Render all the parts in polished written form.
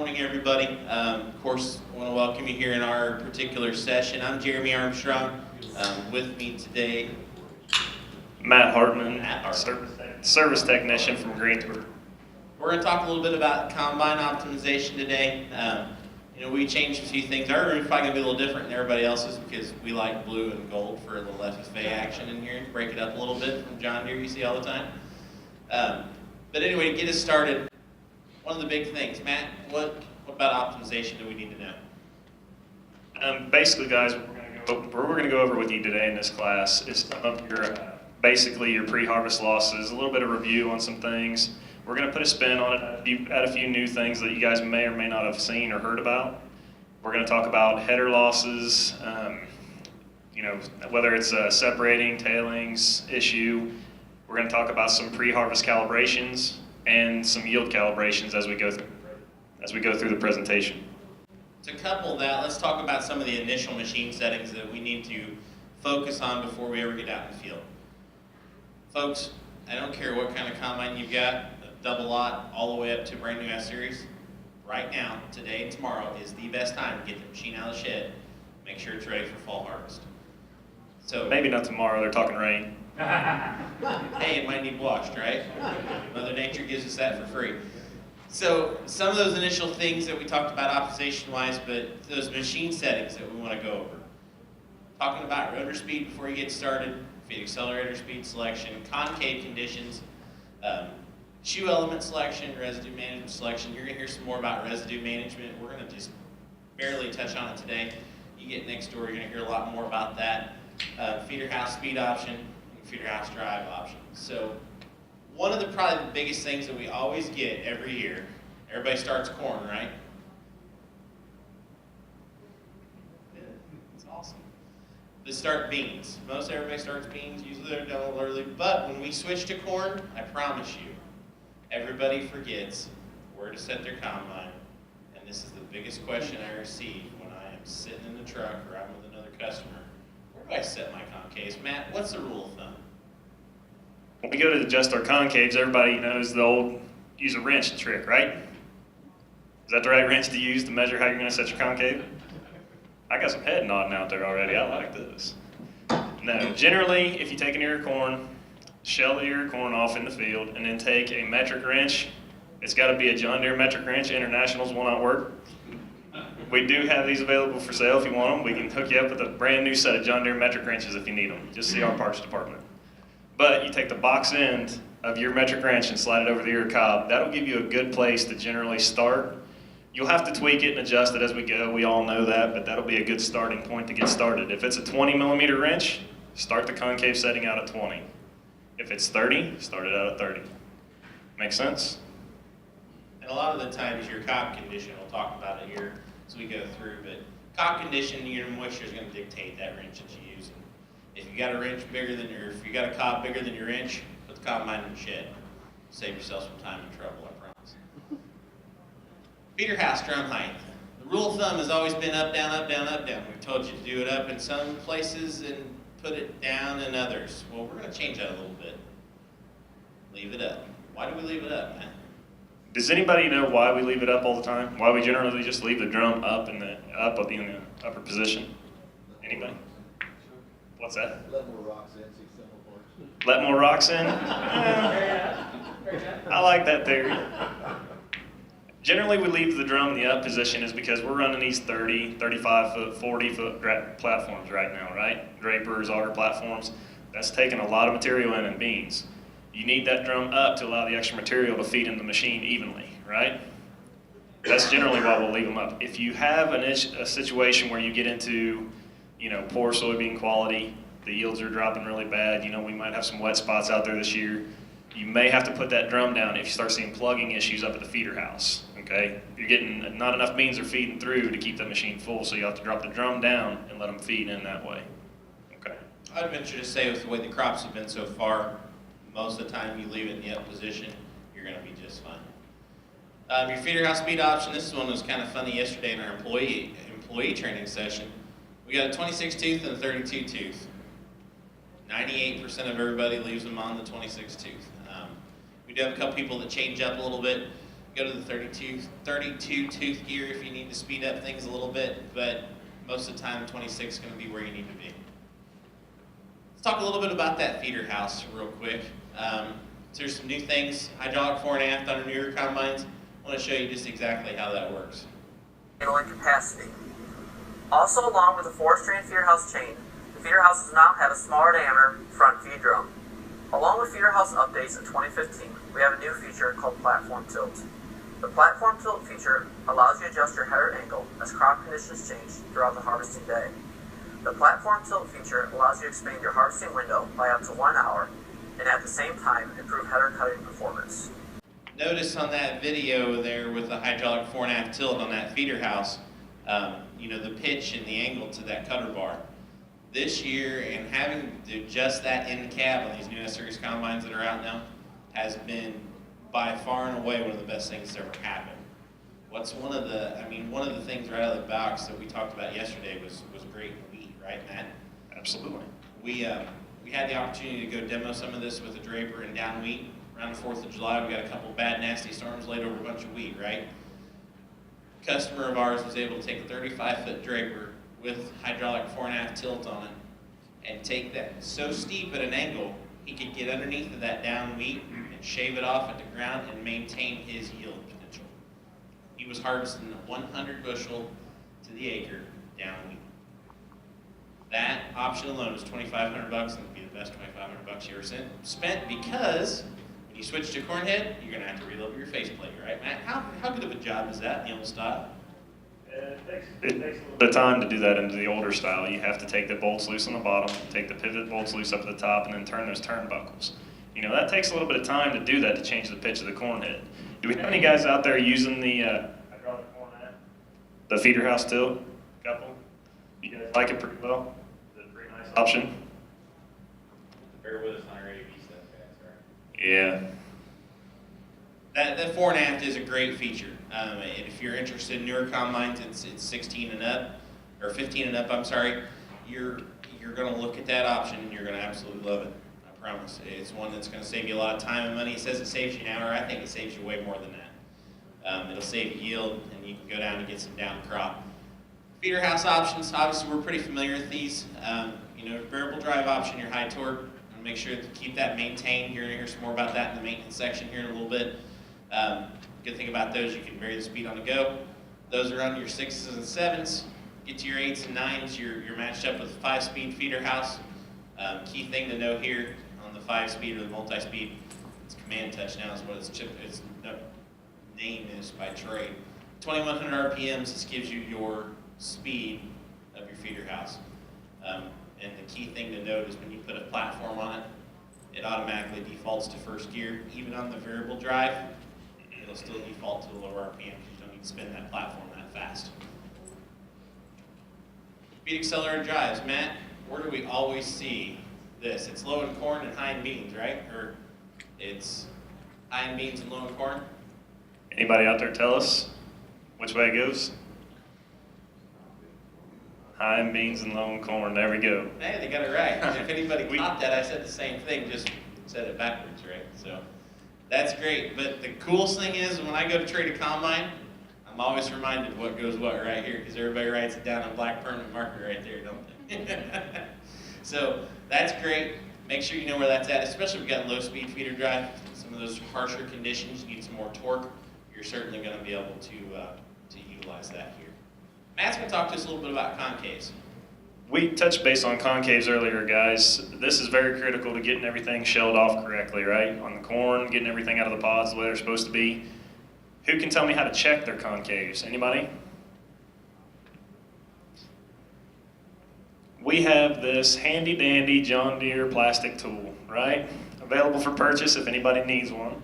morning, everybody. Of course, I want to welcome you here in our particular session. I'm Jeremy Armstrong. With me today, Matt Hartman, service technician from Greensburg. We're going to talk a little bit about combine optimization today. We changed a few things. Our room is probably going to be a little different than everybody else's because we like blue and gold for a little FFA action in here. Break it up a little bit from John Deere you see all the time. But anyway, to get us started, one of the big things, Matt, what about optimization do we need to know? Basically, guys, what we're going to go over with you today in this class is some of your, basically your pre-harvest losses, a little bit of review on some things. We're going to put a spin on it, add a few new things that you guys may or may not have seen or heard about. We're going to talk about header losses, whether it's a separating, tailings issue. We're going to talk about some pre-harvest calibrations and some yield calibrations as we go through the presentation. To couple that, let's talk about some of the initial machine settings that we need to focus on before we ever get out in the field. Folks, I don't care what kind of combine you've got, a double lot all the way up to brand new S-Series. Right now, today and tomorrow is the best time to get the machine out of the shed. Make sure it's ready for fall harvest. So maybe not tomorrow, they're talking rain. Hey, it might need washed, right? Mother Nature gives us that for free. So some of those initial things that we talked about optimization-wise, but those machine settings that we want to go over. Talking about rotor speed before you get started, feed accelerator speed selection, concave conditions, shoe element selection, residue management selection. You're going to hear some more about residue management. We're going to just barely touch on it today. You get next door, you're going to hear a lot more about that. Feeder house speed option, feeder house drive option. So one of the probably the biggest things that we always get every year, everybody starts corn, right? It's awesome. They start beans. Most everybody starts beans, usually they're done a little early, but when we switch to corn, I promise you, everybody forgets where to set their combine, and this is the biggest question I receive when I am sitting in the truck or I'm with another customer. Where do I set my concaves? Matt, what's the rule of thumb? When we go to adjust our concaves, everybody knows the old use a wrench trick, right? Is that the right wrench to use to measure how you're going to set your concave? I got some head nodding out there already. I like this. No, generally, if you take an ear of corn, shell the ear of corn off in the field, and then take a metric wrench. It's got to be a John Deere metric wrench. Internationals will not work. We do have these available for sale if you want them. We can hook you up with a brand new set of John Deere metric wrenches if you need them. Just see our parts department. But you take the box end of your metric wrench and slide it over the ear cob. That'll give you a good place to generally start. You'll have to tweak it and adjust it as we go. We all know that, but that'll be a good starting point to get started. If it's a 20 millimeter wrench, start the concave setting out at 20. If it's 30, start it out at 30. Make sense? And a lot of the times your cob condition, we'll talk about it here as we go through, but cob condition, your moisture is going to dictate that wrench that you use. If you got a wrench bigger than your, if you got a cob bigger than your wrench, put the combine in the shed. Save yourself some time and trouble, I promise. Feeder house drum height. The rule of thumb has always been up, down, up, down, up, down. We've told you to do it up in some places and put it down in others. Well, we're going to change that a little bit. Leave it up. Why do we leave it up, man? Does anybody know why we leave it up all the time? Why we generally just leave the drum up in the upper position? Anybody? What's that? Let more rocks in, see simple parts. Let more rocks in? I like that theory. Generally, we leave the drum in the up position is because we're running these 30, 35 foot, 40 foot platforms right now, right? Drapers, auger platforms. That's taking a lot of material in beans. You need that drum up to allow the extra material to feed in the machine evenly, right? That's generally why we'll leave them up. If you have a situation where you get into, poor soybean quality, the yields are dropping really bad, we might have some wet spots out there this year, you may have to put that drum down if you start seeing plugging issues up at the feeder house, okay? You're getting, not enough beans are feeding through to keep the machine full, so you have to drop the drum down and let them feed in that way, okay? I'd venture to say with the way the crops have been so far, most of the time you leave it in the up position, you're going to be just fine. Your feeder house speed option, this one was kind of funny yesterday in our employee training session. We got a 26 tooth and a 32 tooth. 98% of everybody leaves them on the 26 tooth. We do have a couple people that change up a little bit. Go to the 32 tooth gear if you need to speed up things a little bit, but most of the time 26 is going to be where you need to be. Let's talk a little bit about that feeder house real quick. So there's some new things, hydraulic fore and aft on our newer combines. I want to show you just exactly how that works. Handling capacity. Also, along with the 4-strand feeder house chain, the feeder houses now have a smaller diameter front feed drum. Along with feeder house updates in 2015, we have a new feature called platform tilt. The platform tilt feature allows you to adjust your header angle as crop conditions change throughout the harvesting day. The platform tilt feature allows you to expand your harvesting window by up to 1 hour and at the same time improve header cutting performance. Notice on that video there with the hydraulic fore and aft tilt on that feeder house, you know, the pitch and the angle to that cutter bar. This year, and having to adjust that in the cab on these new S-Series combines that are out now, has been by far and away one of the best things that's ever happened. One of the things right out of the box that we talked about yesterday was great wheat, right, Matt? Absolutely. We had the opportunity to go demo some of this with a draper and down wheat. Around the 4th of July, we got a couple bad, nasty storms, laid over a bunch of wheat, right? A customer of ours was able to take a 35-foot draper with hydraulic fore and aft tilt on it and take that so steep at an angle, he could get underneath of that down wheat and shave it off at the ground and maintain his yield potential. He was harvesting 100 bushel to the acre down wheat. That option alone is $2,500 and it'd be the best $2,500 you ever spent because when you switch to corn head, you're gonna have to reload your faceplate, right, Matt? How good of a job is that in the old style? It takes a little bit of time to do that into the older style. You have to take the bolts loose on the bottom, take the pivot bolts loose up at the top, and then turn those turnbuckles. You know, that takes a little bit of time to do that to change the pitch of the corn head. Do we have any guys out there using the hydraulic corn head? The feeder house tilt? Couple? You guys like it pretty well? Is it a pretty nice option? Bear with us on our AV stuff, guys, right? Yeah. That fore and aft is a great feature. And if you're interested in newer combines, it's 16 and up, or 15 and up, I'm sorry. You're going to look at that option and you're going to absolutely love it. I promise. It's one that's going to save you a lot of time and money. It says it saves you an hour. I think it saves you way more than that. It'll save you yield, and you can go down and get some down crop. Feeder house options, obviously we're pretty familiar with these. You know, variable drive option, your high torque. And make sure to keep that maintained. You're going to hear some more about that in the maintenance section here in a little bit. Good thing about those, you can vary the speed on the go. Those are on your 6s and 7s. Get to your 8s and 9s, you're matched up with a 5-speed feeder house. Key thing to know here on the 5-speed or the multi-speed, it's command touch now is what its name is by trade. 2100 RPMs, this gives you your speed of your feeder house. And the key thing to note is when you put a platform on it, it automatically defaults to first gear. Even on the variable drive, it'll still default to the lower RPM because you don't need to spin that platform that fast. Speed Accelerant Drives. Matt, where do we always see this? It's low in corn and high in beans, right? Or it's high in beans and low in corn? Anybody out there tell us which way it goes? High in beans and low in corn. There we go. Hey, they got it right. If anybody caught that, I said the same thing, just said it backwards, right? So that's great. But the coolest thing is when I go to trade a combine, I'm always reminded of what goes what right here because everybody writes it down on black permanent marker right there, don't they? So that's great. Make sure you know where that's at, especially if you've got low speed feeder drive. Some of those harsher conditions, you need some more torque. You're certainly going to be able to utilize that here. Matt's going to talk to us a little bit about concaves. We touched base on concaves earlier, guys. This is very critical to getting everything shelled off correctly, right? On the corn, getting everything out of the pods the way they're supposed to be. Who can tell me how to check their concaves? Anybody? We have this handy dandy John Deere plastic tool, right? Available for purchase if anybody needs one.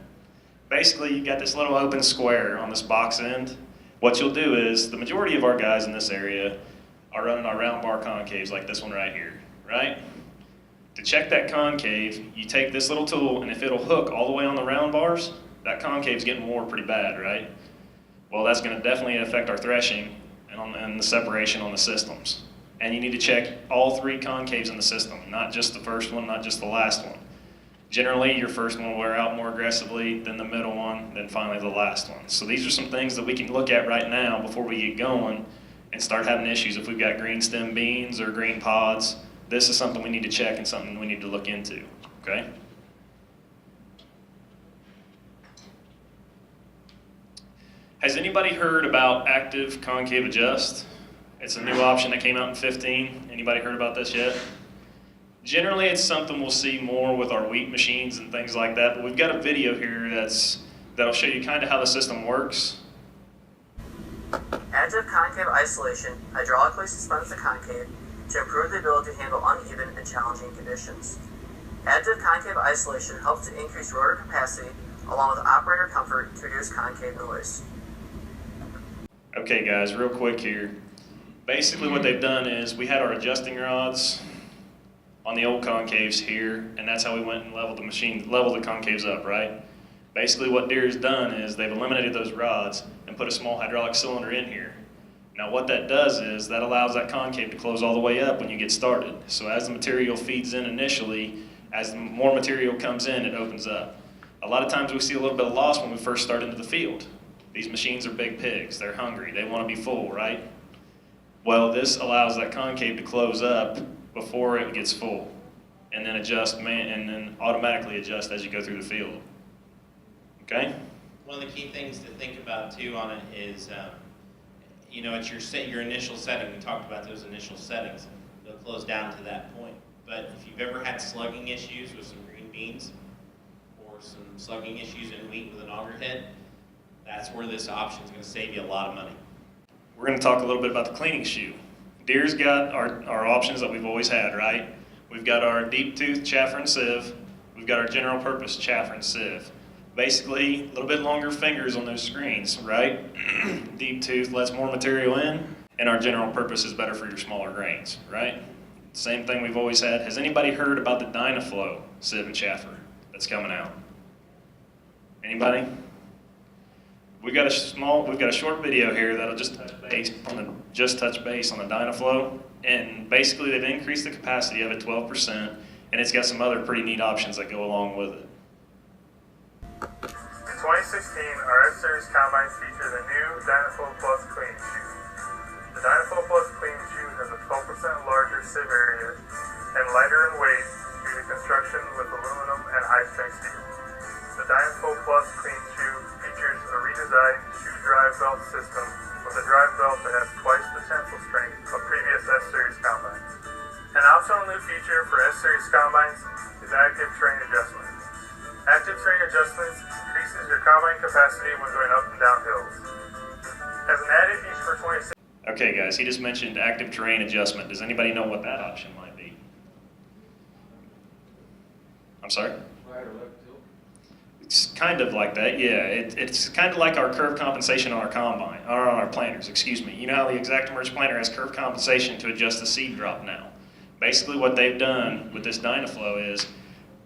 Basically, you got this little open square on this box end. What you'll do is, the majority of our guys in this area are running our round bar concaves like this one right here, right? To check that concave, you take this little tool, and if it'll hook all the way on the round bars, that concave's getting wore pretty bad, right? Well, that's going to definitely affect our threshing and the separation on the systems. And you need to check all 3 concaves in the system, not just the first one, not just the last one. Generally, your first one will wear out more aggressively than the middle one, then finally the last one. So these are some things that we can look at right now before we get going and start having issues. If we've got green stem beans or green pods, this is something we need to check and something we need to look into, okay? Has anybody heard about active concave adjust? It's a new option that came out in 15. Anybody heard about this yet? Generally, it's something we'll see more with our wheat machines and things like that, but we've got a video here that'll show you kind of how the system works. Additive concave isolation hydraulically suspends the concave to improve the ability to handle uneven and challenging conditions. Additive concave isolation helps to increase rotor capacity along with operator comfort to reduce concave noise. Okay guys, real quick here. Basically what they've done is we had our adjusting rods on the old concaves here, and that's how we went and leveled the concaves up, right? Basically what Deere's done is they've eliminated those rods and put a small hydraulic cylinder in here. Now what that does is that allows that concave to close all the way up when you get started. So as the material feeds in initially, as more material comes in, it opens up. A lot of times we see a little bit of loss when we first start into the field. These machines are big pigs, they're hungry, they want to be full, right? Well, this allows that concave to close up before it gets full, and then and then automatically adjust as you go through the field. Okay? One of the key things to think about too on it is, you know, it's your initial setting. We talked about those initial settings. They'll close down to that point. But if you've ever had slugging issues with some green beans, or some slugging issues in wheat with an auger head, that's where this option is going to save you a lot of money. We're going to talk a little bit about the cleaning shoe. Deere's got our options that we've always had, right? We've got our deep tooth chaffer and sieve. We've got our general purpose chaffer and sieve. Basically, a little bit longer fingers on those screens, right? Deep tooth lets more material in, and our general purpose is better for your smaller grains, right? Same thing we've always had. Has anybody heard about the Dynaflow sieve and chaffer that's coming out? Anybody? We've got a short video here that'll just touch base on the Dynaflow, and basically they've increased the capacity of it 12%, and it's got some other pretty neat options that go along with it. In 2016, our S-Series combines feature the new Dynaflow Plus cleaning shoe. The Dynaflow Plus cleaning shoe has a 12% larger sieve area and lighter in weight due to construction with aluminum and high-strength steel. The Dynaflow Plus clean shoe features a redesigned shoe drive belt system with a drive belt that has twice the tensile strength of previous S-Series combines. An optional new feature for S-Series combines is active terrain adjustment. Active terrain adjustments increases your combine capacity when going up and down hills. As an added feature for 26. Okay guys, he just mentioned active terrain adjustment. Does anybody know what that option might be? I'm sorry? Right or left tilt? It's kind of like that, yeah. It's kind of like our curve compensation on our combine, or on our planters, excuse me. You know how the ExactEmerge planter has curve compensation to adjust the seed drop now. Basically what they've done with this Dynaflow is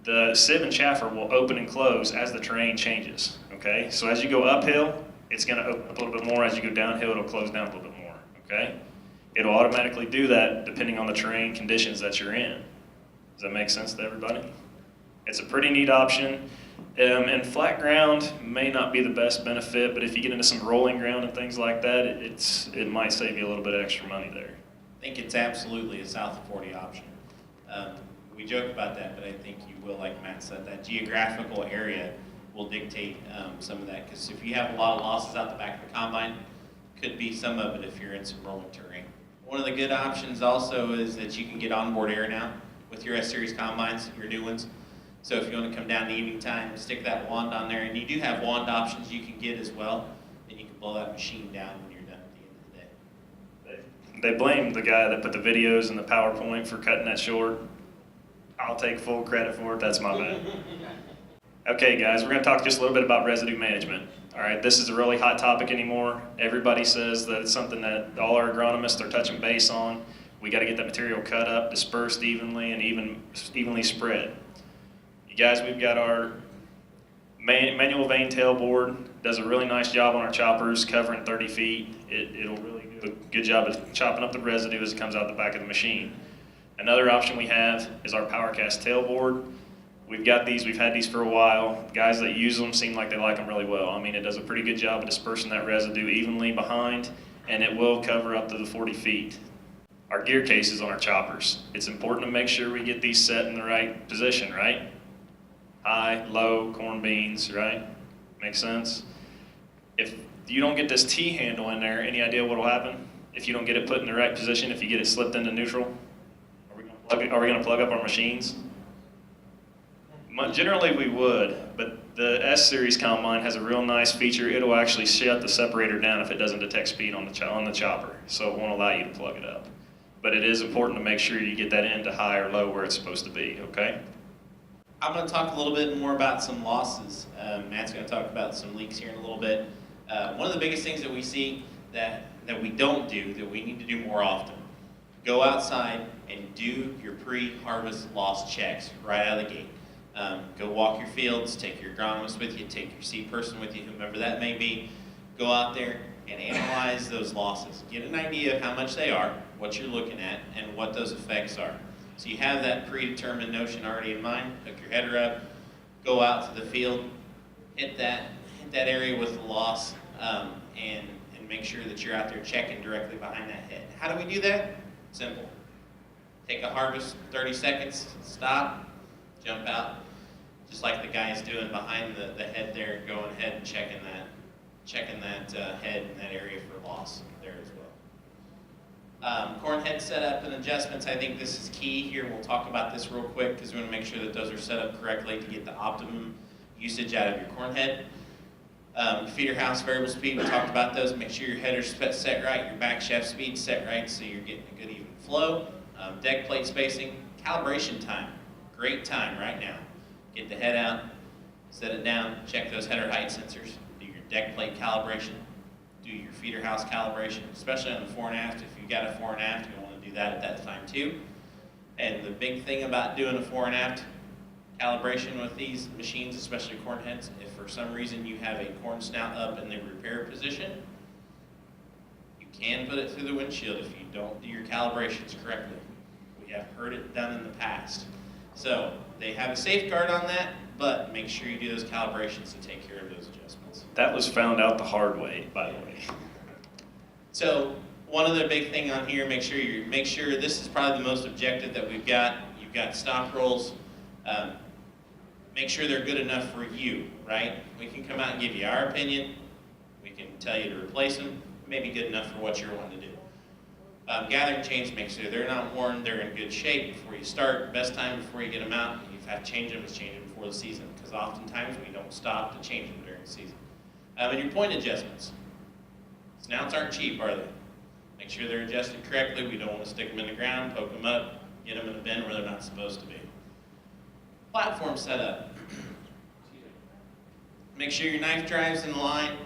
the sieve and chaffer will open and close as the terrain changes, okay? So as you go uphill, it's gonna open up a little bit more. As you go downhill, it'll close down a little bit more, okay? It'll automatically do that depending on the terrain conditions that you're in. Does that make sense to everybody? It's a pretty neat option. And flat ground may not be the best benefit, but if you get into some rolling ground and things like that, it might save you a little bit of extra money there. I think it's absolutely a south of 40 option. We joke about that, but I think you will, like Matt said, that geographical area will dictate some of that, because if you have a lot of losses out the back of the combine, could be some of it if you're in some rolling terrain. One of the good options also is that you can get onboard air now with your S-Series combines, your new ones. So if you want to come down the evening time, stick that wand on there, and you do have wand options you can get as well, and you can blow that machine down when you're done at the end of the day. They blame the guy that put the videos and the PowerPoint for cutting that short. I'll take full credit for it, that's my bad. Okay guys, we're going to talk just a little bit about residue management. All right, this is a really hot topic anymore. Everybody says that it's something that all our agronomists are touching base on. We got to get that material cut up, dispersed evenly, and evenly spread. You guys, we've got our manual vane tailboard. Does a really nice job on our choppers, covering 30 feet. It'll really do a good job of chopping up the residue as it comes out the back of the machine. Another option we have is our PowerCast tailboard. We've got these, we've had these for a while. Guys that use them seem like they like them really well. I mean, it does a pretty good job of dispersing that residue evenly behind, and it will cover up to the 40 feet. Our gear cases on our choppers. It's important to make sure we get these set in the right position, right? High, low, corn beans, right? Makes sense? If you don't get this T-handle in there, any idea what will happen? If you don't get it put in the right position, if you get it slipped into neutral? Are we going to plug up our machines? Generally we would, but the S-Series combine has a real nice feature. It'll actually shut the separator down if it doesn't detect speed on the chopper, so it won't allow you to plug it up. But it is important to make sure you get that into high or low where it's supposed to be, okay? I'm going to talk a little bit more about some losses. Matt's going to talk about some leaks here in a little bit. One of the biggest things that we see that we don't do, that we need to do more often, go outside and do your pre-harvest loss checks right out of the gate. Go walk your fields, take your agronomist with you, take your seed person with you, whomever that may be. Go out there and analyze those losses. Get an idea of how much they are, what you're looking at, and what those effects are. So you have that predetermined notion already in mind. Hook your header up, go out to the field, hit that area with the loss, and make sure that you're out there checking directly behind that head. How do we do that? Simple. Take a harvest, 30 seconds, stop, jump out, just like the guy's doing behind the head there, going ahead and checking that head in that area for loss there as well. Corn head setup and adjustments, I think this is key here. We'll talk about this real quick because we want to make sure that those are set up correctly to get the optimum usage out of your corn head. Feeder house variable speed, we talked about those. Make sure your header's set right, your back shaft speed set right so you're getting a good even flow. Deck plate spacing, calibration time. Great time right now. Get the head out, set it down, check those header height sensors, do your deck plate calibration, do your feeder house calibration, especially on the fore and aft. If you've got a fore and aft, you'll want to do that at that time too. And the big thing about doing a fore and aft calibration with these machines, especially corn heads, if for some reason you have a corn snout up in the repair position, you can put it through the windshield if you don't do your calibrations correctly. We have heard it done in the past. So they have a safeguard on that, but make sure you do those calibrations to take care of those adjustments. That was found out the hard way, by the way. So one other big thing on here, make sure this is probably the most objective that we've got. You've got stop rolls. Make sure they're good enough for you, right? We can come out and give you our opinion. We can tell you to replace them. Maybe good enough for what you're wanting to do. Gathering chains, make sure they're not worn, they're in good shape before you start. Best time before you get them out, if you have to change them, is change them before the season, because oftentimes we don't stop to change them during the season. And your point adjustments. Snouts aren't cheap, are they? Make sure they're adjusted correctly. We don't want to stick them in the ground, poke them up, get them in a bin where they're not supposed to be. Platform setup. Make sure your knife drive's in line.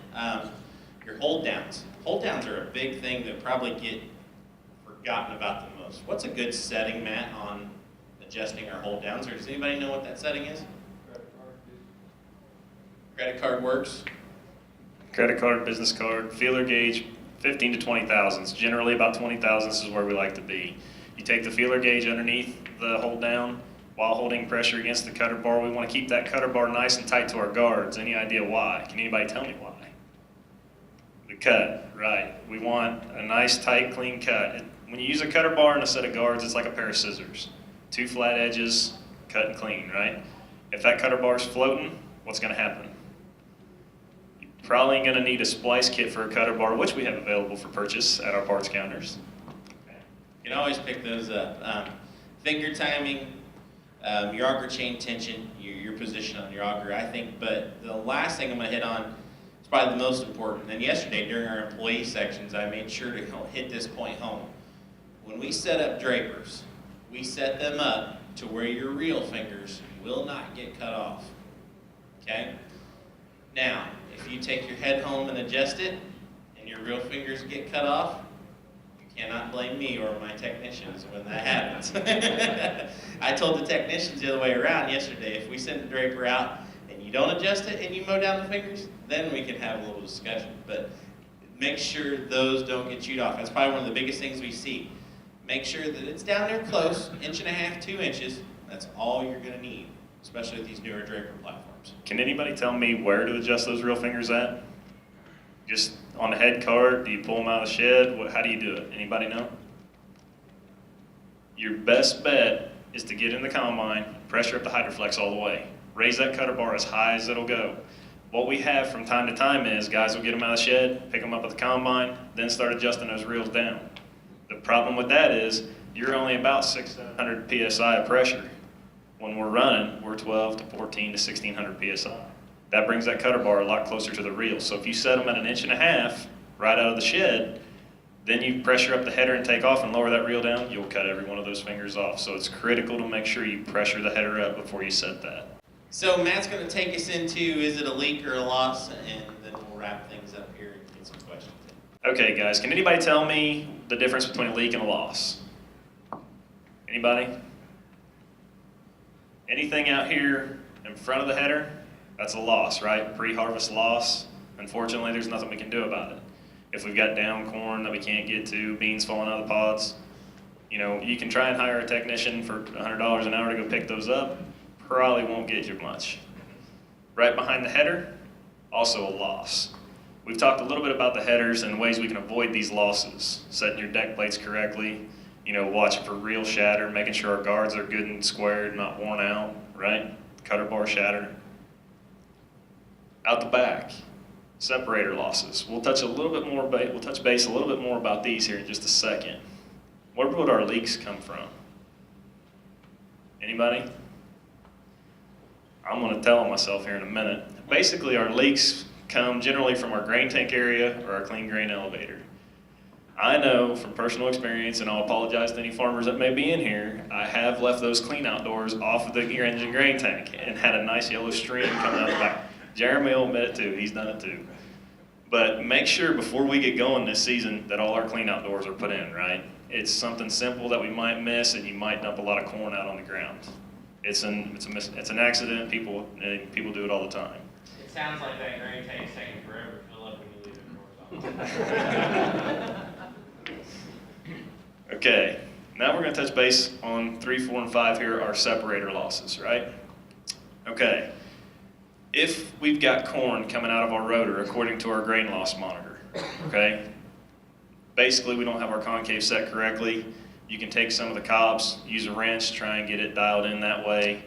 Your hold downs. Hold downs are a big thing that probably get forgotten about the most. What's a good setting, Matt, on adjusting our hold downs? Or does anybody know what that setting is? Credit card works. Credit card, business card, feeler gauge, 15 to 20 thousandths. Generally about 20 thousandths is where we like to be. You take the feeler gauge underneath the hold down while holding pressure against the cutter bar. We want to keep that cutter bar nice and tight to our guards. Any idea why? Can anybody tell me why? The cut, right. We want a nice, tight, clean cut. When you use a cutter bar and a set of guards, it's like a pair of scissors. Two flat edges, cut and clean, right? If that cutter bar's floating, what's going to happen? You're probably going to need a splice kit for a cutter bar, which we have available for purchase at our parts counters. You can always pick those up. Finger timing, your auger chain tension, your position on your auger, I think. But the last thing I'm going to hit on is probably the most important. And yesterday during our employee sections, I made sure to hit this point home. When we set up drapers, we set them up to where your reel fingers will not get cut off. Okay? Now, if you take your head home and adjust it, and your reel fingers get cut off, you cannot blame me or my technicians when that happens. I told the technicians the other way around yesterday, if we send the draper out and you don't adjust it and you mow down the fingers, then we can have a little discussion. But make sure those don't get chewed off. That's probably one of the biggest things we see. Make sure that it's down there close, 1.5 inches, 2 inches. That's all you're going to need. especially with these newer draper platforms. Can anybody tell me where to adjust those reel fingers at? Just on the head cart? Do you pull them out of the shed? How do you do it? Anybody know? Your best bet is to get in the combine, pressure up the hydroflex all the way. Raise that cutter bar as high as it'll go. What we have from time to time is guys will get them out of the shed, pick them up at the combine, then start adjusting those reels down. The problem with that is you're only about 600 psi of pressure. When we're running, we're 12 to 14 to 1600 psi. That brings that cutter bar a lot closer to the reel. So if you set them at 1.5 inches right out of the shed, then you pressure up the header and take off and lower that reel down, you'll cut every one of those fingers off. So it's critical to make sure you pressure the header up before you set that. So Matt's going to take us into, is it a leak or a loss, and then we'll wrap things up here and get some questions in. Okay guys, can anybody tell me the difference between a leak and a loss? Anybody? Anything out here in front of the header, that's a loss, right? Pre-harvest loss. Unfortunately, there's nothing we can do about it. If we've got down corn that we can't get to, beans falling out of the pods, you know, you can try and hire a technician for $100 an hour to go pick those up. Probably won't get you much. Right behind the header, also a loss. We've talked a little bit about the headers and ways we can avoid these losses. Setting your deck plates correctly, you know, watching for reel shatter, making sure our guards are good and squared, not worn out, right? Cutter bar shatter. Out the back, separator losses. We'll touch base a little bit more about these here in just a second. Where would our leaks come from? Anybody? I'm going to tell myself here in a minute. Basically, our leaks come generally from our grain tank area or our clean grain elevator. I know from personal experience, and I'll apologize to any farmers that may be in here, I have left those clean out doors off of the engine grain tank and had a nice yellow stream coming out the back. Jeremy will admit it too, he's done it too. But make sure before we get going this season that all our clean out doors are put in, right? It's something simple that we might miss, and you might dump a lot of corn out on the ground. It's an accident, people do it all the time. It sounds like that grain tank's taking forever to fill up when you leave it north. Okay, now we're going to touch base on 3, 4, and 5 here, our separator losses, right? Okay, if we've got corn coming out of our rotor according to our grain loss monitor, okay? Basically, we don't have our concave set correctly. You can take some of the cobs, use a wrench, try and get it dialed in that way.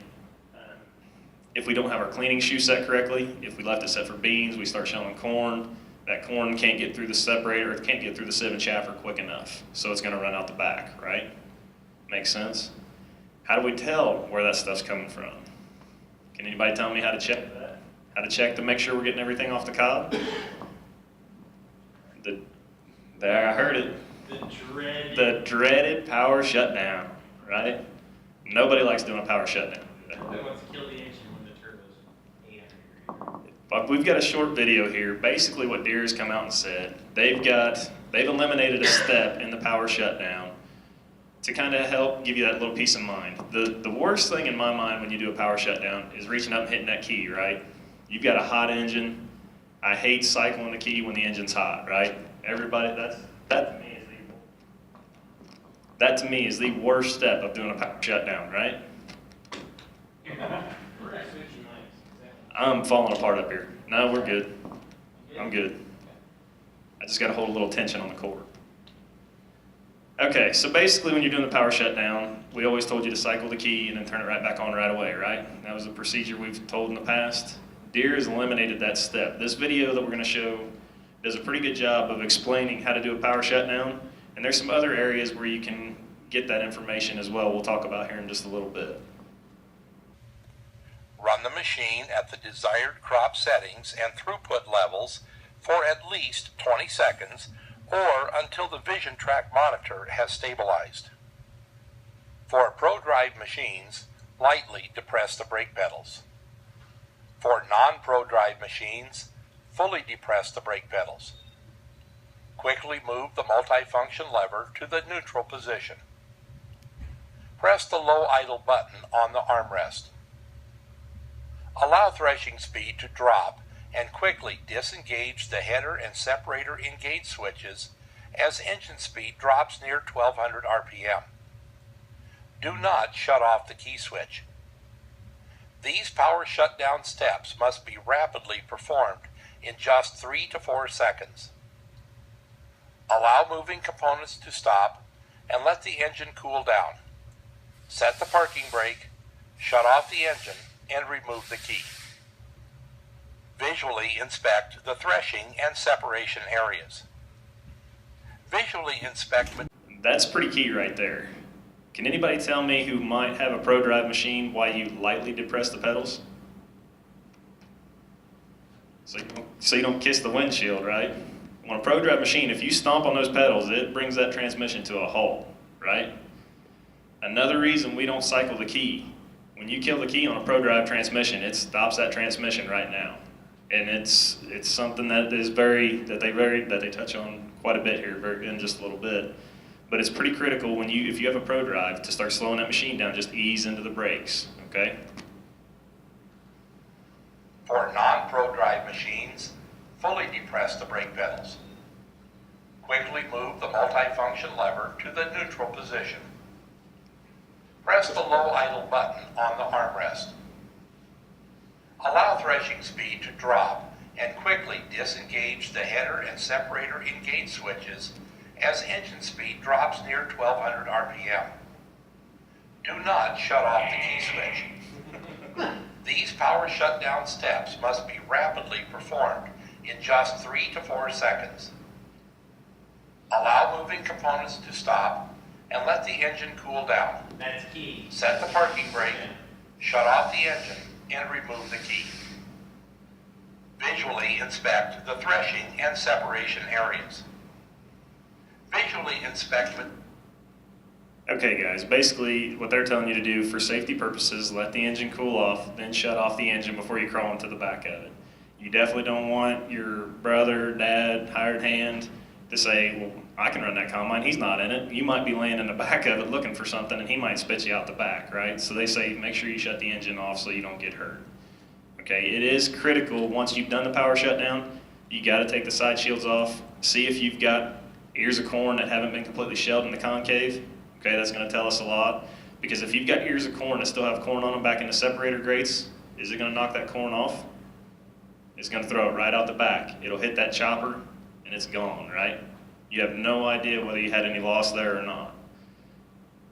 If we don't have our cleaning shoe set correctly, if we left it set for beans, we start shelling corn. That corn can't get through the separator, it can't get through the sieve and chaffer quick enough. So it's gonna run out the back, right? Makes sense? How do we tell where that stuff's coming from? Can anybody tell me how to check that? How to check to make sure we're getting everything off the cob? There, I heard it. The dreaded power shutdown, right? Nobody likes doing a power shutdown. Nobody wants to kill the engine when the turbo's 800 degrees. But we've got a short video here. Basically what Deere has come out and said, they've eliminated a step in the power shutdown to kind of help give you that little peace of mind. The worst thing in my mind when you do a power shutdown is reaching up and hitting that key, right? You've got a hot engine. I hate cycling the key when the engine's hot, right? Everybody, that to me is the worst step of doing a power shutdown, right? I'm falling apart up here. No, we're good. I'm good. I just got to hold a little tension on the cord. Okay, so basically when you're doing the power shutdown, we always told you to cycle the key and then turn it right back on right away, right? That was a procedure we've told in the past. Deere has eliminated that step. This video that we're going to show does a pretty good job of explaining how to do a power shutdown, and there's some other areas where you can get that information as well. We'll talk about here in just a little bit. Run the machine at the desired crop settings and throughput levels for at least 20 seconds or until the vision track monitor has stabilized. For Pro-Drive machines, lightly depress the brake pedals. For non-Pro-Drive machines, fully depress the brake pedals. Quickly move the multifunction lever to the neutral position. Press the low idle button on the armrest. Allow threshing speed to drop and quickly disengage the header and separator engage switches as engine speed drops near 1200 RPM. Do not shut off the key switch. These power shutdown steps must be rapidly performed in just 3 to 4 seconds. Allow moving components to stop and let the engine cool down. Set the parking brake, shut off the engine, and remove the key. Visually inspect the threshing and separation areas. Visually inspect. That's pretty key right there. Can anybody tell me who might have a Pro Drive machine why you lightly depress the pedals? So you don't kiss the windshield, right? On a Pro Drive machine, if you stomp on those pedals, it brings that transmission to a halt, right? Another reason we don't cycle the key. When you kill the key on a Pro Drive transmission, it stops that transmission right now. And it's something that they touch on quite a bit here in just a little bit. But it's pretty critical when if you have a Pro Drive to start slowing that machine down, just ease into the brakes, okay? For non-Pro Drive machines, fully depress the brake pedals. Quickly move the multifunction lever to the neutral position. Press the low idle button on the armrest. Allow threshing speed to drop and quickly disengage the header and separator engage switches as engine speed drops near 1200 RPM. Do not shut off the key switch. These power shutdown steps must be rapidly performed in just 3 to 4 seconds. Allow moving components to stop and let the engine cool down. That's key. Set the parking brake, shut off the engine, and remove the key. Visually inspect the threshing and separation areas. Visually inspect. Okay guys, basically what they're telling you to do for safety purposes, let the engine cool off, then shut off the engine before you crawl into the back of it. You definitely don't want your brother, dad, hired hand to say, well, I can run that combine, he's not in it. You might be laying in the back of it looking for something and he might spit you out the back, right? So they say make sure you shut the engine off so you don't get hurt. Okay, it is critical once you've done the power shutdown, you gotta take the side shields off, see if you've got ears of corn that haven't been completely shelled in the concave. Okay, that's gonna tell us a lot. Because if you've got ears of corn that still have corn on them back in the separator grates, is it gonna knock that corn off? It's gonna throw it right out the back. It'll hit that chopper and it's gone, right? You have no idea whether you had any loss there or not.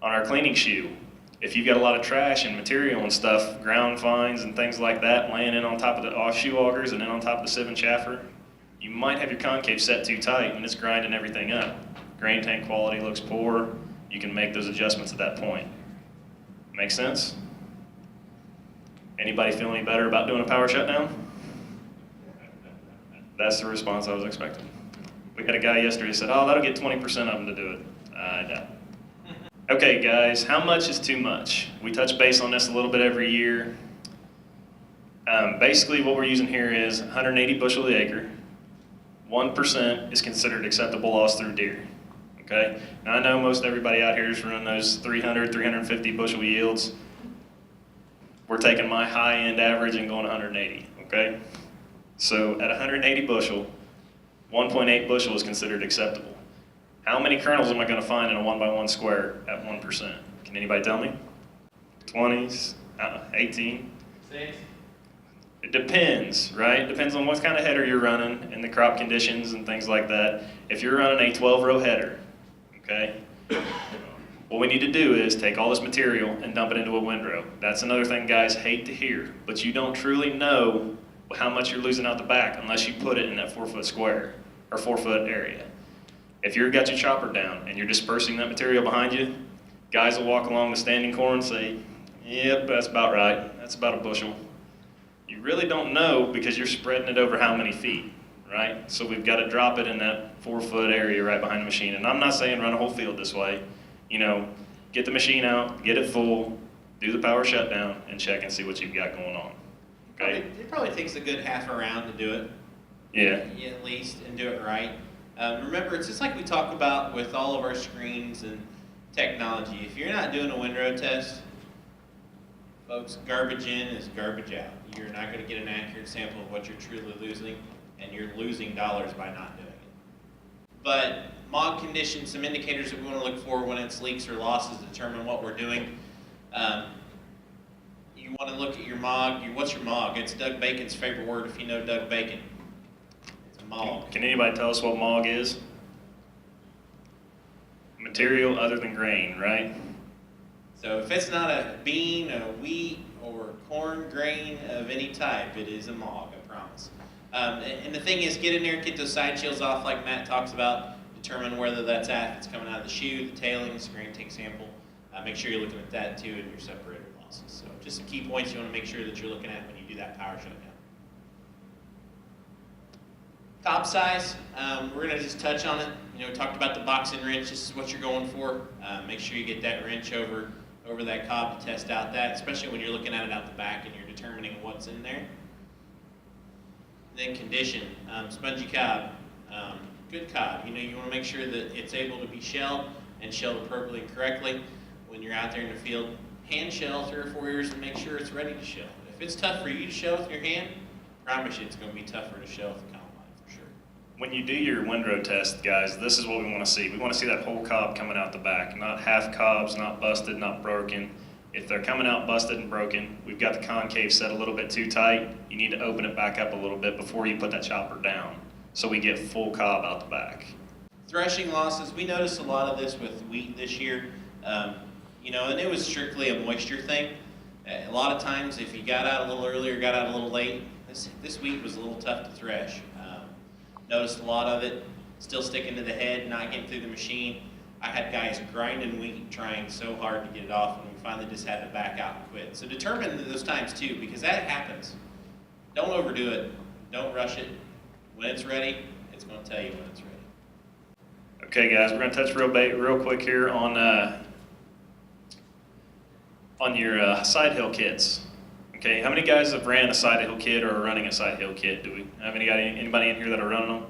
On our cleaning shoe, if you've got a lot of trash and material and stuff, ground fines and things like that, laying in on top of the shoe augers and then on top of the sieve and chaffer, you might have your concave set too tight and it's grinding everything up. Grain tank quality looks poor. You can make those adjustments at that point. Make sense? Anybody feel any better about doing a power shutdown? That's the response I was expecting. We had a guy yesterday who said, oh, that'll get 20% of them to do it. I doubt it. Okay, guys, how much is too much? We touch base on this a little bit every year. Basically, what we're using here is 180 bushel the acre. 1% is considered acceptable loss through Deere. Okay? Now, I know most everybody out here is running those 300, 350 bushel yields. We're taking my high-end average and going 180, okay? So at 180 bushel, 1.8 bushel is considered acceptable. How many kernels am I going to find in a 1x1 square at 1%? Can anybody tell me? 20s? 18? 6? It depends, right? Depends on what kind of header you're running and the crop conditions and things like that. If you're running a 12-row header, okay, what we need to do is take all this material and dump it into a windrow. That's another thing guys hate to hear, but you don't truly know how much you're losing out the back unless you put it in that 4-foot square or 4-foot area. If you've got your chopper down and you're dispersing that material behind you, guys will walk along the standing corn and say, yep, that's about right. That's about a bushel. You really don't know because you're spreading it over how many feet, right? So we've got to drop it in that 4-foot area right behind the machine. And I'm not saying run a whole field this way. You know, get the machine out, get it full, do the power shutdown, and check and see what you've got going on. Okay? It probably takes a good half a round to do it. Yeah. At least, and do it right. Remember, it's just like we talk about with all of our screens and technology. If you're not doing a windrow test, folks, garbage in is garbage out. You're not going to get an accurate sample of what you're truly losing, and you're losing dollars by not doing it. But mod conditions, some indicators that we want to look for when it's leaks or losses to determine what we're doing. You you want to look at your MOG. What's your MOG? It's Doug Bacon's favorite word if you know Doug Bacon. It's a MOG. Can anybody tell us what MOG is? Material other than grain, right? So if it's not a bean, a wheat, or corn grain of any type, it is a MOG, I promise. And the thing is, get in there and get those side shields off like Matt talks about. Determine whether that's at, if it's coming out of the shoe, the tailings, grain tank sample. Make sure you're looking at that too in your separator losses. So just some key points you want to make sure that you're looking at when you do that power shutdown. Top size, we're going to just touch on it. You know, we talked about the box and wrench. This is what you're going for. Make sure you get that wrench over that cob to test out that, especially when you're looking at it out the back and you're determining what's in there. Then condition, spongy cob, good cob. You know, you want to make sure that it's able to be shelled and shelled appropriately and correctly. When you're out there in the field, hand shell 3 or 4 years and make sure it's ready to shell. If it's tough for you to shell with your hand, I promise you it's going to be tougher to shell with the combine for sure. When you do your windrow test, guys, this is what we want to see. We want to see that whole cob coming out the back, not half cobs, not busted, not broken. If they're coming out busted and broken, we've got the concave set a little bit too tight. You need to open it back up a little bit before you put that chopper down so we get full cob out the back. Threshing losses, we noticed a lot of this with wheat this year. You know, and it was strictly a moisture thing. A lot of times, if you got out a little early or got out a little late, this wheat was a little tough to thresh. Noticed a lot of it still sticking to the head, not getting through the machine. I had guys grinding wheat, trying so hard to get it off, and we finally just had to back out and quit. So determine those times too, because that happens. Don't overdo it. Don't rush it. When it's ready, it's going to tell you when it's ready. Okay, guys, we're going to touch real quick here on your side hill kits. Okay, how many guys have ran a side hill kit or are running a side hill kit? Do we have anybody in here that are running them?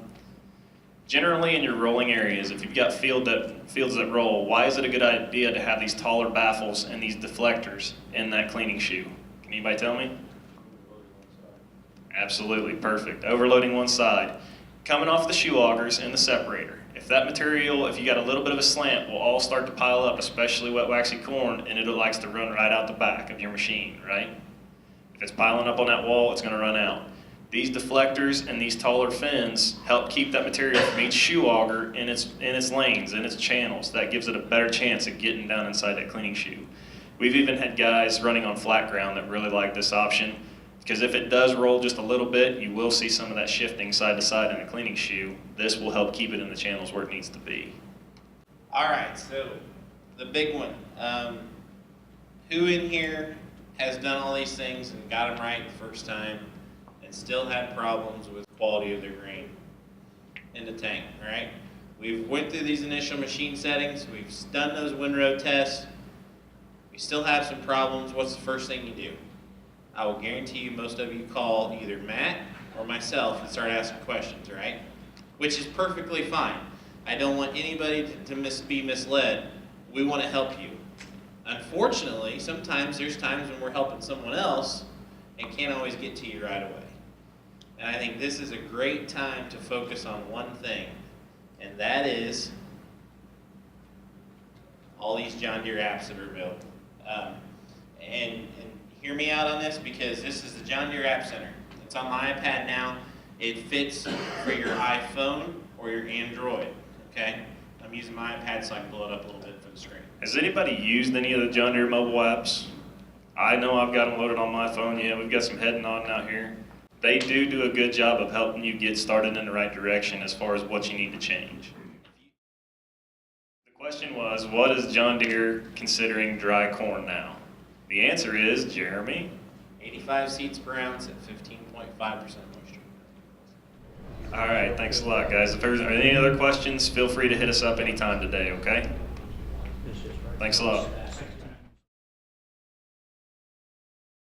Generally, in your rolling areas, if you've got fields that roll, why is it a good idea to have these taller baffles and these deflectors in that cleaning shoe? Can anybody tell me? Absolutely, perfect. Overloading one side. Coming off the shoe augers and the separator. If that material, if you got a little bit of a slant, will all start to pile up, especially wet waxy corn, and it likes to run right out the back of your machine, right? If it's piling up on that wall, it's going to run out. These deflectors and these taller fins help keep that material from each shoe auger in its lanes, in its channels. That gives it a better chance of getting down inside that cleaning shoe. We've even had guys running on flat ground that really like this option, because if it does roll just a little bit, you will see some of that shifting side to side in the cleaning shoe. This will help keep it in the channels where it needs to be. All right, so the big one. Who in here has done all these things and got them right the first time and still had problems with the quality of their grain in the tank, right? We've went through these initial machine settings. We've done those windrow tests. We still have some problems. What's the first thing you do? I will guarantee you most of you call either Matt or myself and start asking questions, right? Which is perfectly fine. I don't want anybody to be misled. We want to help you. Unfortunately, sometimes there's times when we're helping someone else and can't always get to you right away. And I think this is a great time to focus on one thing, and that is all these John Deere apps that are available. And hear me out on this, because this is the John Deere App Center. It's on my iPad now. It fits for your iPhone or your Android, okay? I'm using my iPad so I can blow it up a little bit for the screen. Has anybody used any of the John Deere mobile apps? I know I've got them loaded on my phone. Yeah, we've got some head nodding out here. They do a good job of helping you get started in the right direction as far as what you need to change. The question was, what is John Deere considering dry corn now? The answer is, Jeremy? 85 seeds per ounce at 15.5% moisture. All right, thanks a lot, guys. If there's any other questions, feel free to hit us up anytime today, okay? Thanks a lot.